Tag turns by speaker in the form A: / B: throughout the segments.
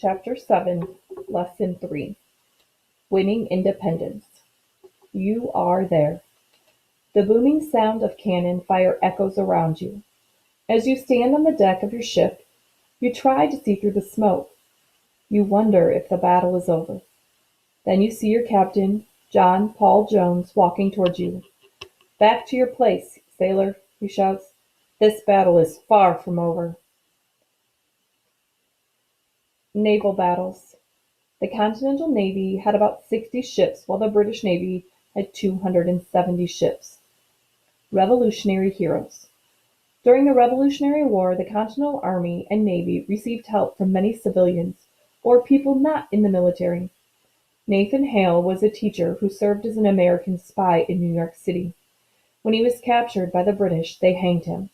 A: Chapter 7, Lesson 3. Winning Independence. You are there. The booming sound of cannon fire echoes around you. As you stand on the deck of your ship, you try to see through the smoke. You wonder if the battle is over. Then you see your captain, John Paul Jones, walking towards you. "Back to your place, sailor," he shouts. "This battle is far from over." Naval battles. The Continental Navy had about 60 ships, while the British Navy had 270 ships. Revolutionary heroes. During the Revolutionary War, the Continental Army and Navy received help from many civilians, or people not in the military. Nathan Hale was a teacher who served as an American spy in New York City. When he was captured by the British, they hanged him.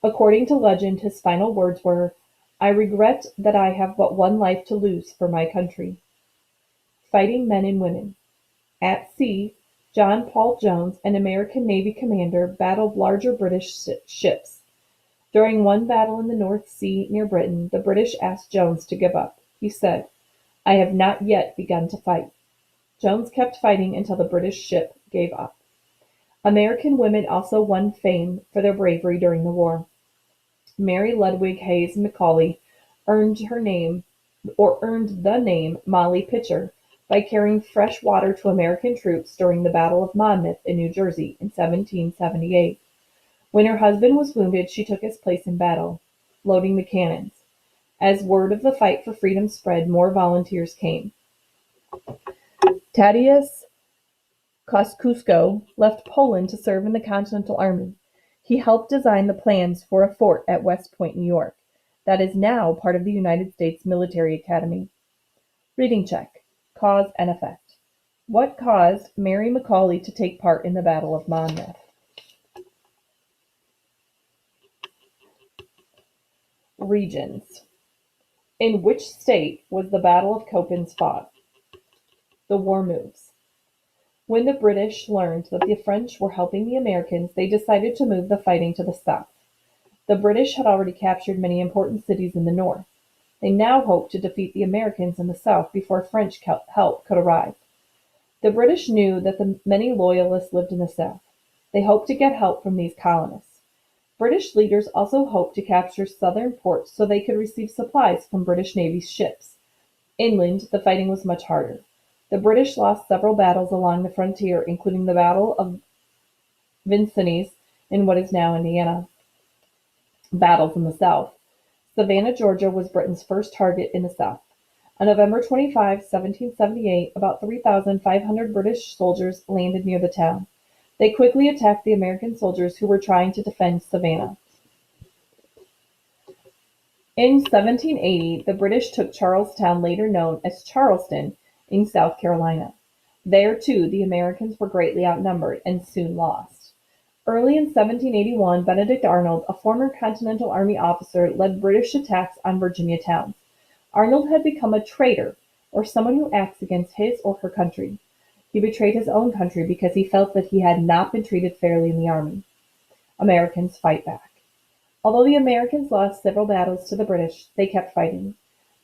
A: According to legend, his final words were, "I regret that I have but one life to lose for my country." Fighting men and women. At sea, John Paul Jones, an American Navy commander, battled larger British ships. During one battle in the North Sea near Britain, the British asked Jones to give up. He said, "I have not yet begun to fight." Jones kept fighting until the British ship gave up. American women also won fame for their bravery during the war. Mary Ludwig Hayes Macaulay earned the name Molly Pitcher by carrying fresh water to American troops during the Battle of Monmouth in New Jersey in 1778. When her husband was wounded, she took his place in battle, loading the cannons. As word of the fight for freedom spread, more volunteers came. Tadeusz Kosciuszko left Poland to serve in the Continental Army. He helped design the plans for a fort at West Point, New York, that is now part of the United States Military Academy. Reading check. Cause and effect. What caused Mary Macaulay to take part in the Battle of Monmouth? Regions. In which state was the Battle of Copens fought? The war moves. When the British learned that the French were helping the Americans, they decided to move the fighting to the south. The British had already captured many important cities in the north. They now hoped to defeat the Americans in the south before French help could arrive. The British knew that the many loyalists lived in the south. They hoped to get help from these colonists. British leaders also hoped to capture southern ports so they could receive supplies from British Navy ships. Inland, the fighting was much harder. The British lost several battles along the frontier, including the Battle of Vincennes in what is now Indiana. Battles in the south. Savannah, Georgia was Britain's first target in the south. On November 25, 1778, about 3,500 British soldiers landed near the town. They quickly attacked the American soldiers who were trying to defend Savannah. In 1780, the British took Charlestown, later known as Charleston, in South Carolina. There, too, the Americans were greatly outnumbered and soon lost. Early in 1781, Benedict Arnold, a former Continental Army officer, led British attacks on Virginia towns. Arnold had become a traitor, or someone who acts against his or her country. He betrayed his own country because he felt that he had not been treated fairly in the army. Americans fight back. Although the Americans lost several battles to the British, they kept fighting.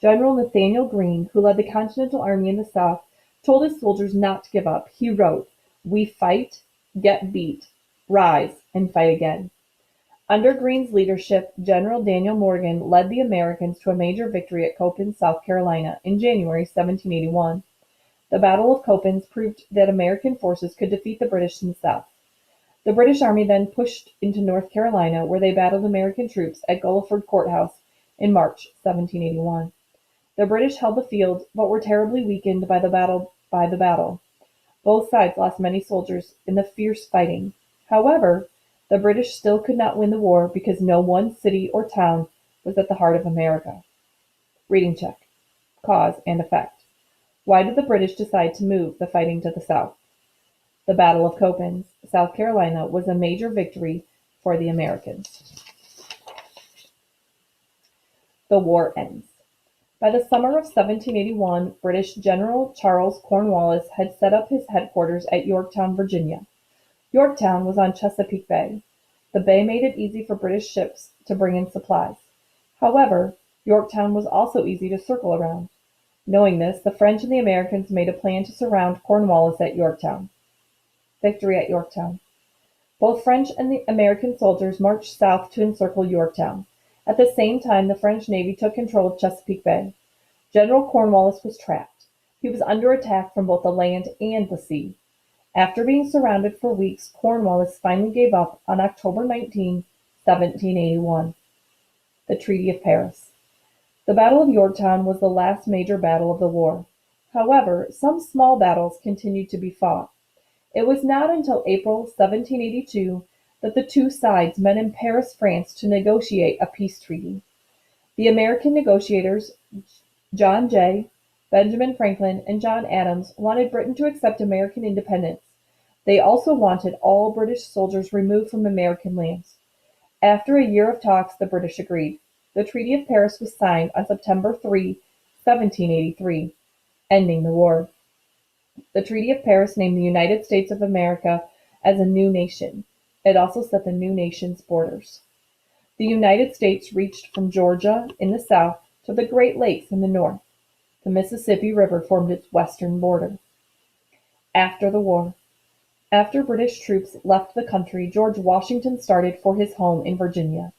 A: General Nathanael Greene, who led the Continental Army in the South, told his soldiers not to give up. He wrote, "We fight, get beat, rise, and fight again." Under Greene's leadership, General Daniel Morgan led the Americans to a major victory at Copens, South Carolina, in January 1781. The Battle of Copens proved that American forces could defeat the British in the South. The British Army then pushed into North Carolina, where they battled American troops at Guilford Courthouse in March 1781. The British held the field, but were terribly weakened by the battle. Both sides lost many soldiers in the fierce fighting. However, the British still could not win the war because no one city or town was at the heart of America. Reading check. Cause and effect. Why did the British decide to move the fighting to the south? The Battle of Copens, South Carolina, was a major victory for the Americans. The war ends. By the summer of 1781, British General Charles Cornwallis had set up his headquarters at Yorktown, Virginia. Yorktown was on Chesapeake Bay. The bay made it easy for British ships to bring in supplies. However, Yorktown was also easy to circle around. Knowing this, the French and the Americans made a plan to surround Cornwallis at Yorktown. Victory at Yorktown. Both French and the American soldiers marched south to encircle Yorktown. At the same time, the French Navy took control of Chesapeake Bay. General Cornwallis was trapped. He was under attack from both the land and the sea. After being surrounded for weeks, Cornwallis finally gave up on October 19, 1781. The Treaty of Paris. The Battle of Yorktown was the last major battle of the war. However, some small battles continued to be fought. It was not until April 1782 that the two sides met in Paris, France, to negotiate a peace treaty. The American negotiators, John Jay, Benjamin Franklin, and John Adams, wanted Britain to accept American independence. They also wanted all British soldiers removed from American lands. After a year of talks, the British agreed. The Treaty of Paris was signed on September 3, 1783, ending the war. The Treaty of Paris named the United States of America as a new nation. It also set the new nation's borders. The United States reached from Georgia in the south to the Great Lakes in the north. The Mississippi River formed its western border. After the war. After British troops left the country, George Washington started for his home in Virginia.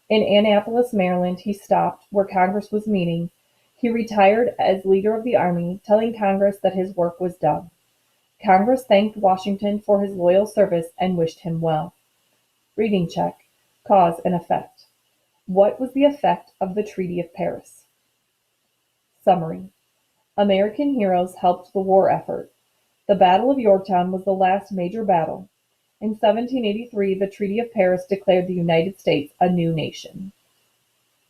A: In Annapolis, Maryland, he stopped where Congress was meeting. He retired as leader of the Army, telling Congress that his work was done. Congress thanked Washington for his loyal service and wished him well. Reading check. Cause and effect. What was the effect of the Treaty of Paris? Summary. American heroes helped the war effort. The Battle of Yorktown was the last major battle. In 1783, the Treaty of Paris declared the United States a new nation.